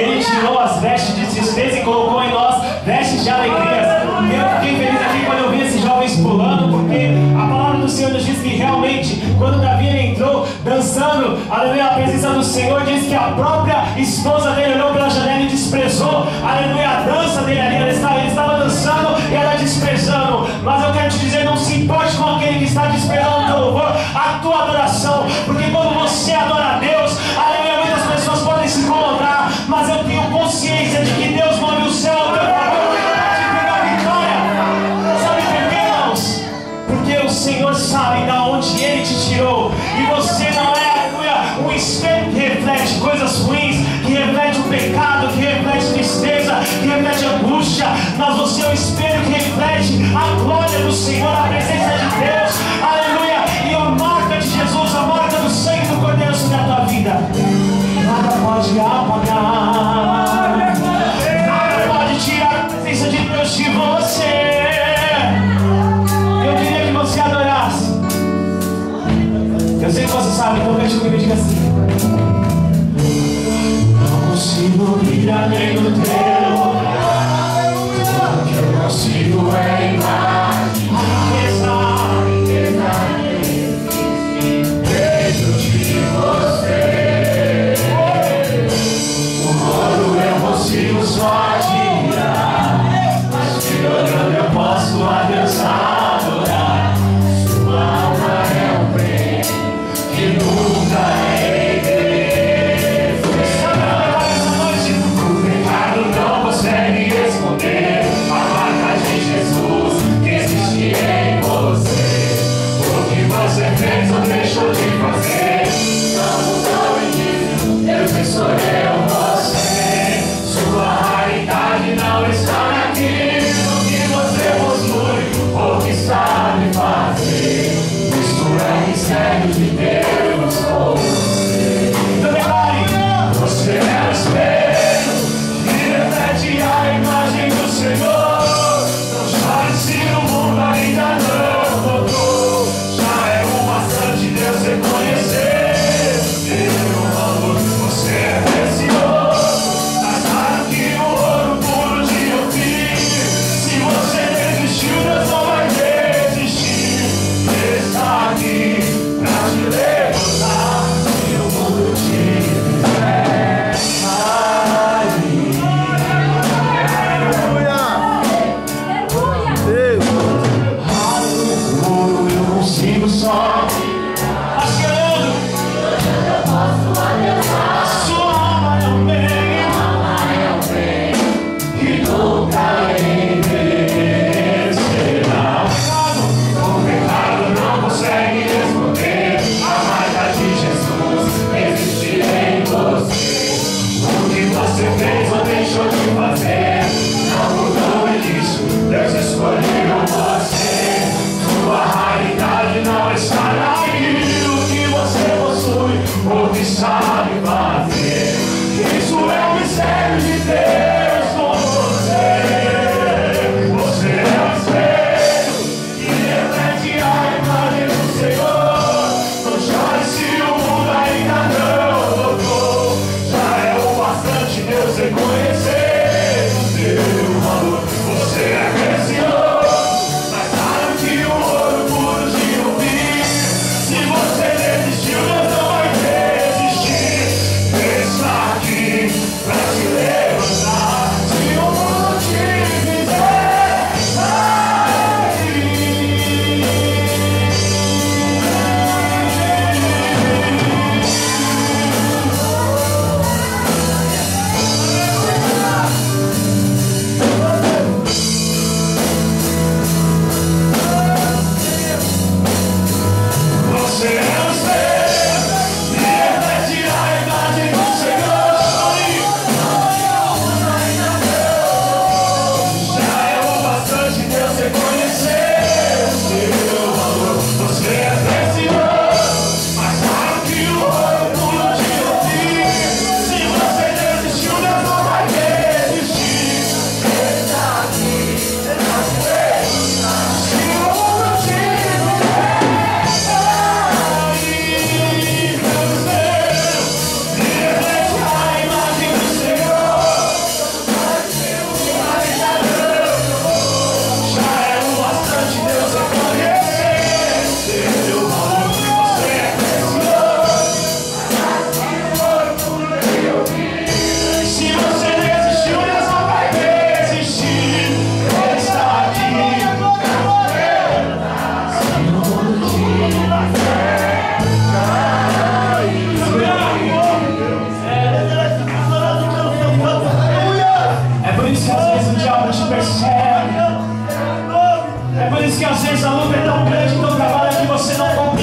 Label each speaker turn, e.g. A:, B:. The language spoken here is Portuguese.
A: Ele tirou as vestes de tristeza e colocou em nós vestes de alegria. Eu fiquei feliz aqui quando eu vi esses jovens pulando, porque a palavra do Senhor nos diz que realmente, quando Davi entrou dançando, aleluia, a presença do Senhor, diz que a própria esposa dele olhou pela janela e desprezou, aleluia, a dança dele ali. Ele estava dançando e ela desprezando. Mas eu quero te dizer, não se importe com aquele que está desprezando o teu louvor, a tua adoração, porque quando você adora a Deus, aleluia, muitas pessoas podem se incomodar, mas eu tenho consciência de que Deus move o céu ao teu favor para te pegar a vitória. Sabe por quê, irmãos? Porque o Senhor sabe da onde Ele te tirou, e você não é, aleluia, um espelho que reflete coisas ruins, que reflete o pecado, que reflete tristeza, que reflete angústia, mas você é um espelho que reflete a glória do Senhor, a presença de Deus, aleluia, e a marca de Jesus, a marca do sangue do Cordeiro sobre a tua vida. Nada pode apagar, nada pode tirar a presença de Deus de você. Eu queria que você adorasse. Eu sei que você sabe, então deixa comigo e diga assim: não consigo ir além do teu olhar, o que eu consigo é imaginar a riqueza dentro de você. O ouro eu consigo só admirar, mas te olhando eu posso a Deus adorar. Sua alma é um bem que nunca é igreja. O pecado não consegue esconder a marca de Jesus que existe em você. O que você fez ou deixou de fazer não mudou em mim, eu que sou eu, você. Sua raridade não está naquilo que você possui ou que sabe fazer. Isso é mistério de Deus com você. Então declare: você é o espelho que reflete a imagem do Senhor. Não chore se o mundo ainda não notou, já é o bastante Deus reconhecer. Meu amor, você é precioso, mais caro que o ouro puro de Ofir. Se você desistiu, Deus não vai desistir. Ele está aqui pra te levantar, se o mundo te fizer cair. O ouro eu consigo só mascarando. Sua alma é um bem que nunca envelhecerá. O pecado não consegue esconder a marca de Jesus que existe em você. O que você fez ou deixou de fazer não mudou nisso, Deus escolheu você. Sua raridade não está naquilo que você possui ou que sabe fazer. Isso é o mistério de Deus com você. Você é o espelho que reflete a imagem do Senhor. Não chore se o mundo ainda não notou, já é o bastante Deus reconhecer o teu valor. Você é precioso, mais caro que o ouro puro de Ofir. Se você desistiu, Deus não vai desistir. Ele está aqui pra te levantar, se o mundo te fizer cair. isso que às vezes a luta é tão grande, tão trabalho que você não compreende.